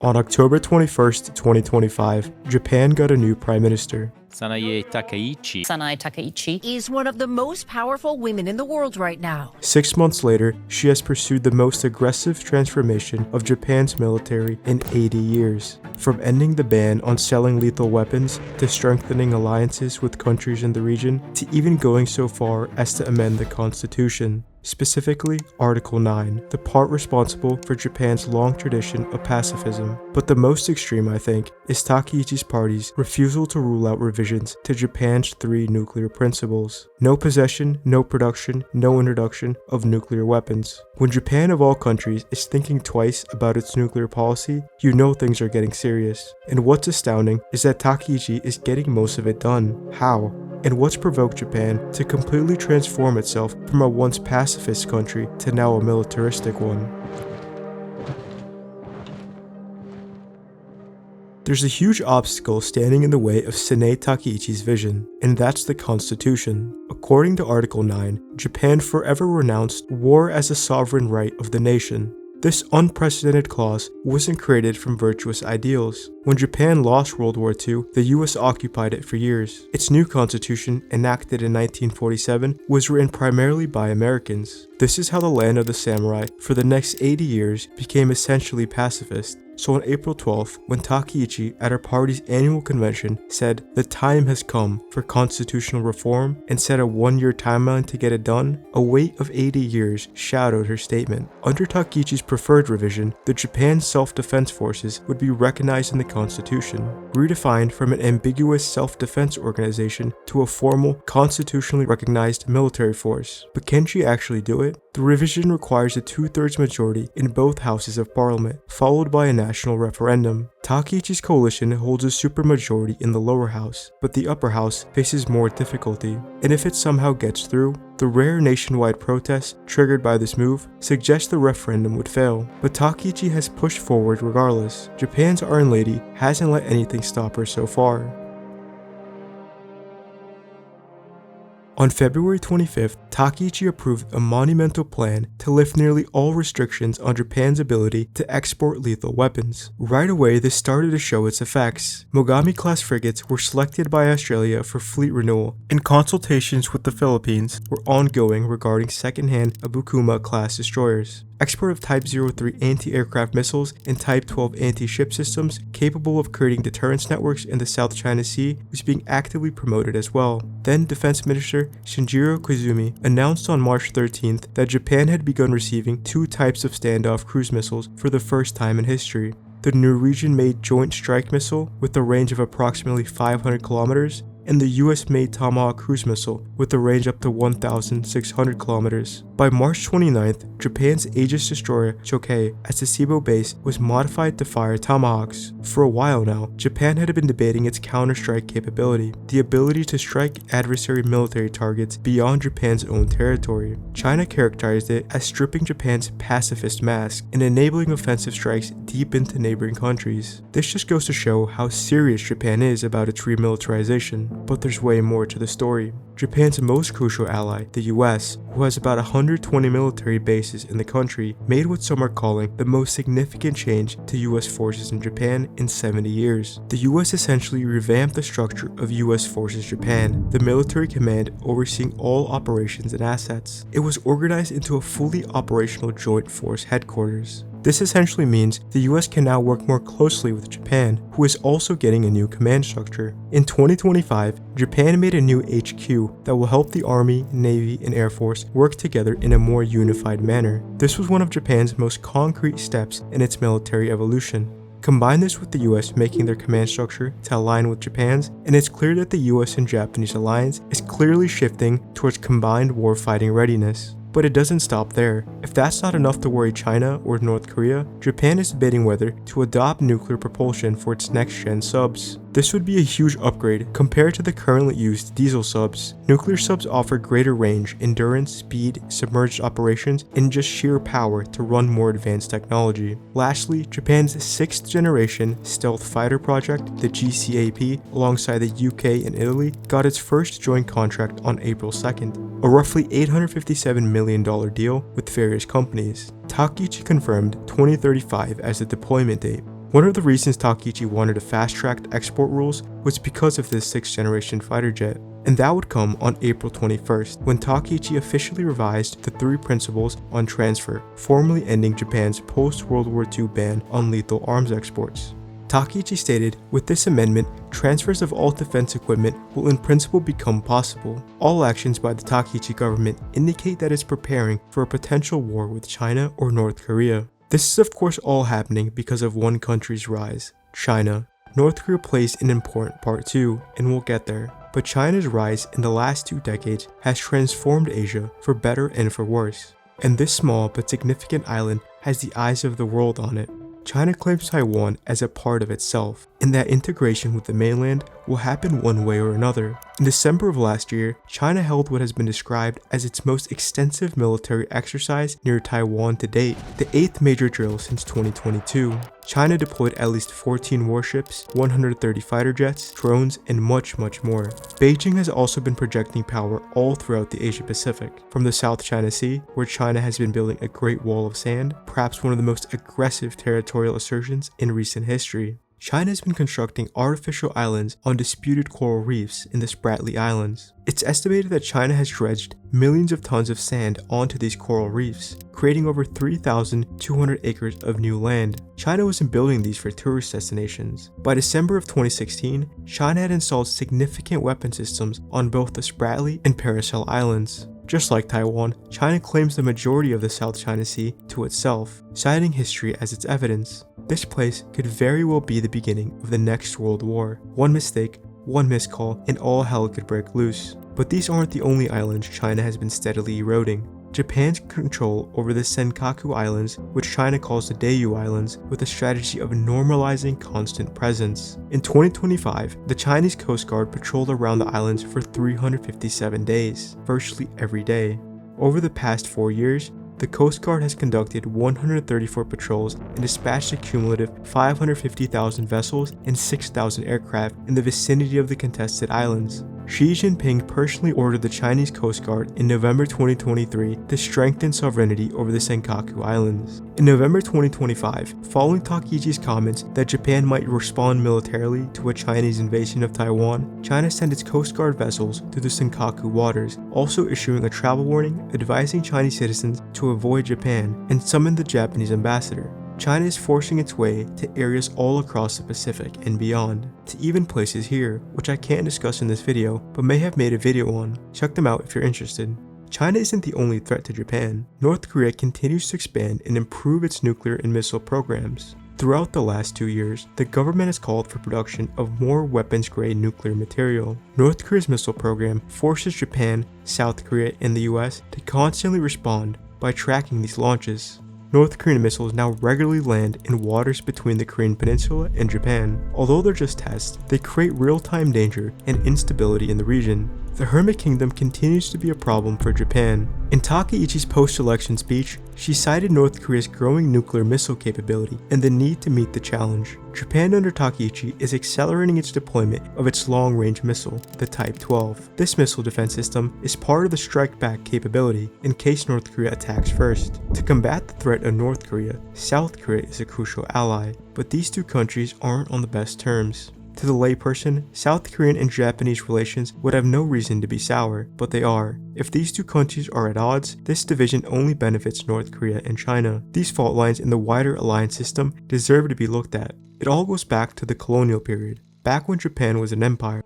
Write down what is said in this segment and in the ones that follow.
On October 21st, 2025, Japan got a new prime minister. Sanae Takaichi. Sanae Takaichi is one of the most powerful women in the world right now. 6 months later, she has pursued the most aggressive transformation of Japan's military in 80 years. From ending the ban on selling lethal weapons, to strengthening alliances with countries in the region, to even going so far as to amend the constitution. Specifically, Article 9, the part responsible for Japan's long tradition of pacifism. But the most extreme, I think, is Takaichi's party's refusal to rule out revisions to Japan's 3 nuclear principles. No possession, no production, no introduction of nuclear weapons. When Japan of all countries is thinking twice about its nuclear policy, you know things are getting serious. And what's astounding is that Takaichi is getting most of it done. How? And what's provoked Japan to completely transform itself from a once pacifist country to now a militaristic one? There's a huge obstacle standing in the way of Sanae Takaichi's vision, and that's the Constitution. According to Article 9, Japan forever renounced war as a sovereign right of the nation. This unprecedented clause wasn't created from virtuous ideals. When Japan lost World War II, the US occupied it for years. Its new constitution, enacted in 1947, was written primarily by Americans. This is how the land of the samurai for the next 80 years became essentially pacifist. So on April 12th, when Takaichi at her party's annual convention said the time has come for constitutional reform and set a 1-year timeline to get it done, a wait of 80 years shadowed her statement. Under Takaichi's preferred revision, the Japan Self-Defense Forces would be recognized in the constitution, redefined from an ambiguous self-defense organization to a formal, constitutionally recognized military force. But can she actually do it? The revision requires a 2/3 majority in both houses of parliament, followed by a national referendum. Takaichi's coalition holds a supermajority in the lower house, but the upper house faces more difficulty. And if it somehow gets through, the rare nationwide protests triggered by this move suggest the referendum would fail. But Takaichi has pushed forward regardless. Japan's Iron Lady hasn't let anything stop her so far. On February 25th, Takaichi approved a monumental plan to lift nearly all restrictions on Japan's ability to export lethal weapons. Right away, this started to show its effects. Mogami-class frigates were selected by Australia for fleet renewal, and consultations with the Philippines were ongoing regarding second-hand Abukuma-class destroyers. Export of Type 03 anti-aircraft missiles and Type 12 anti-ship systems capable of creating deterrence networks in the South China Sea was being actively promoted as well. Then Defense Minister Shinjiro Koizumi announced on March 13th that Japan had begun receiving 2 types of standoff cruise missiles for the first time in history. The Norwegian-made Joint Strike Missile with a range of approximately 500 kilometers, and the US-made Tomahawk cruise missile with a range up to 1,600 kilometers. By March 29th, Japan's Aegis destroyer Chokei at Sasebo base was modified to fire Tomahawks. For a while now, Japan had been debating its counter-strike capability, the ability to strike adversary military targets beyond Japan's own territory. China characterized it as stripping Japan's pacifist mask and enabling offensive strikes deep into neighboring countries. This just goes to show how serious Japan is about its remilitarization. But there's way more to the story. Japan's most crucial ally, the US, who has about 120 military bases in the country, made what some are calling the most significant change to US forces in Japan in 70 years. The US essentially revamped the structure of US Forces Japan, the military command overseeing all operations and assets. It was organized into a fully operational joint force headquarters. This essentially means the US can now work more closely with Japan, who is also getting a new command structure. In 2025, Japan made a new HQ that will help the Army, Navy, and Air Force work together in a more unified manner. This was one of Japan's most concrete steps in its military evolution. Combine this with the US making their command structure to align with Japan's, and it's clear that the US and Japanese alliance is clearly shifting towards combined warfighting readiness. But it doesn't stop there. If that's not enough to worry China or North Korea, Japan is debating whether to adopt nuclear propulsion for its next-gen subs. This would be a huge upgrade compared to the currently used diesel subs. Nuclear subs offer greater range, endurance, speed, submerged operations, and just sheer power to run more advanced technology. Lastly, Japan's 6th generation stealth fighter project, the GCAP, alongside the UK and Italy, got its first joint contract on April 2nd, a roughly $857 million deal with various companies. Takaichi confirmed 2035 as the deployment date. One of the reasons Takaichi wanted to fast-track export rules was because of this 6th generation fighter jet, and that would come on April 21st, when Takaichi officially revised the 3 principles on transfer, formally ending Japan's post-World War II ban on lethal arms exports. Takaichi stated, with this amendment, transfers of all defense equipment will in principle become possible. All actions by the Takaichi government indicate that it's preparing for a potential war with China or North Korea. This is of course all happening because of one country's rise, China. North Korea plays an important part too, and we'll get there. But China's rise in the last 2 decades has transformed Asia for better and for worse. And this small but significant island has the eyes of the world on it. China claims Taiwan as a part of itself, and that integration with the mainland will happen one way or another. In December of last year, China held what has been described as its most extensive military exercise near Taiwan to date, the 8th major drill since 2022. China deployed at least 14 warships, 130 fighter jets, drones, and much more. Beijing has also been projecting power all throughout the Asia Pacific, from the South China Sea, where China has been building a great wall of sand, perhaps one of the most aggressive territorial assertions in recent history. China has been constructing artificial islands on disputed coral reefs in the Spratly Islands. It's estimated that China has dredged millions of tons of sand onto these coral reefs, creating over 3,200 acres of new land. China wasn't building these for tourist destinations. By December of 2016, China had installed significant weapon systems on both the Spratly and Paracel Islands. Just like Taiwan, China claims the majority of the South China Sea to itself, citing history as its evidence. This place could very well be the beginning of the next world war. One mistake, one miscall, and all hell could break loose. But these aren't the only islands China has been steadily eroding. Japan's control over the Senkaku Islands, which China calls the Diaoyu Islands, with a strategy of normalizing constant presence. In 2025, the Chinese Coast Guard patrolled around the islands for 357 days, virtually every day. Over the past 4 years, the Coast Guard has conducted 134 patrols and dispatched a cumulative 550,000 vessels and 6,000 aircraft in the vicinity of the contested islands. Xi Jinping personally ordered the Chinese Coast Guard in November 2023 to strengthen sovereignty over the Senkaku Islands. In November 2025, following Takaichi's comments that Japan might respond militarily to a Chinese invasion of Taiwan, China sent its Coast Guard vessels through the Senkaku waters, also issuing a travel warning advising Chinese citizens to avoid Japan, and summoned the Japanese ambassador. China is forcing its way to areas all across the Pacific and beyond, to even places here, which I can't discuss in this video, but may have made a video on. Check them out if you're interested. China isn't the only threat to Japan. North Korea continues to expand and improve its nuclear and missile programs. Throughout the last 2 years, the government has called for production of more weapons-grade nuclear material. North Korea's missile program forces Japan, South Korea, and the US to constantly respond by tracking these launches. North Korean missiles now regularly land in waters between the Korean Peninsula and Japan. Although they're just tests, they create real-time danger and instability in the region. The Hermit Kingdom continues to be a problem for Japan. In Takaichi's post-election speech, she cited North Korea's growing nuclear missile capability and the need to meet the challenge. Japan under Takaichi is accelerating its deployment of its long-range missile, the Type 12. This missile defense system is part of the strike-back capability in case North Korea attacks first. To combat the threat of North Korea, South Korea is a crucial ally, but these 2 countries aren't on the best terms. To the layperson, South Korean and Japanese relations would have no reason to be sour, but they are. If these 2 countries are at odds, this division only benefits North Korea and China. These fault lines in the wider alliance system deserve to be looked at. It all goes back to the colonial period, back when Japan was an empire.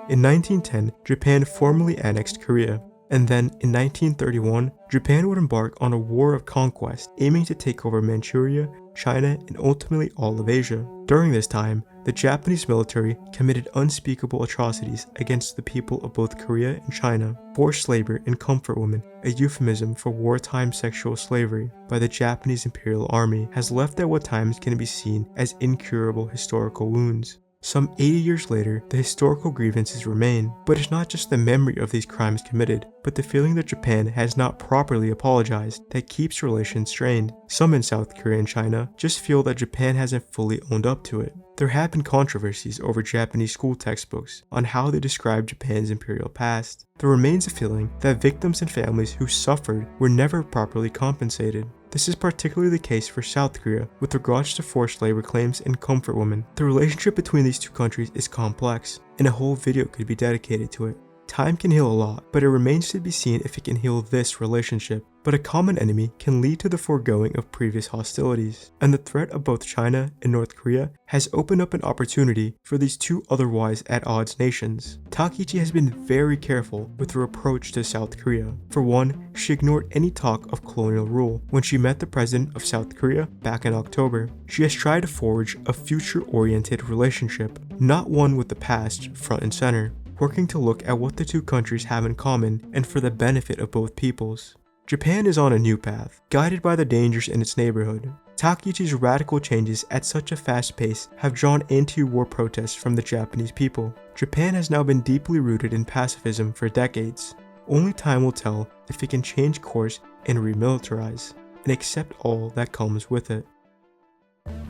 In 1910, Japan formally annexed Korea. And then, in 1931, Japan would embark on a war of conquest, aiming to take over Manchuria, China, and ultimately all of Asia. During this time, the Japanese military committed unspeakable atrocities against the people of both Korea and China. Forced labor and comfort women, a euphemism for wartime sexual slavery by the Japanese Imperial Army, has left at what times can be seen as incurable historical wounds. Some 80 years later, the historical grievances remain, but it's not just the memory of these crimes committed, but the feeling that Japan has not properly apologized that keeps relations strained. Some in South Korea and China just feel that Japan hasn't fully owned up to it. There have been controversies over Japanese school textbooks on how they describe Japan's imperial past. There remains a feeling that victims and families who suffered were never properly compensated. This is particularly the case for South Korea with regards to forced labor claims and comfort women. The relationship between these two countries is complex, and a whole video could be dedicated to it. Time can heal a lot, but it remains to be seen if it can heal this relationship. But a common enemy can lead to the foregoing of previous hostilities, and the threat of both China and North Korea has opened up an opportunity for these two otherwise at odds nations. Takaichi has been very careful with her approach to South Korea. For one, she ignored any talk of colonial rule when she met the president of South Korea back in October. She has tried to forge a future-oriented relationship, not one with the past front and center, working to look at what the two countries have in common and for the benefit of both peoples. Japan is on a new path, guided by the dangers in its neighborhood. Takaichi's radical changes at such a fast pace have drawn anti-war protests from the Japanese people. Japan has now been deeply rooted in pacifism for decades. Only time will tell if it can change course and remilitarize, and accept all that comes with it.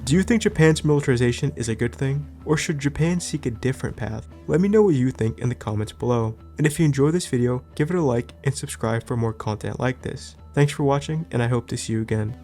Do you think Japan's militarization is a good thing? Or should Japan seek a different path? Let me know what you think in the comments below. And if you enjoyed this video, give it a like and subscribe for more content like this. Thanks for watching, and I hope to see you again.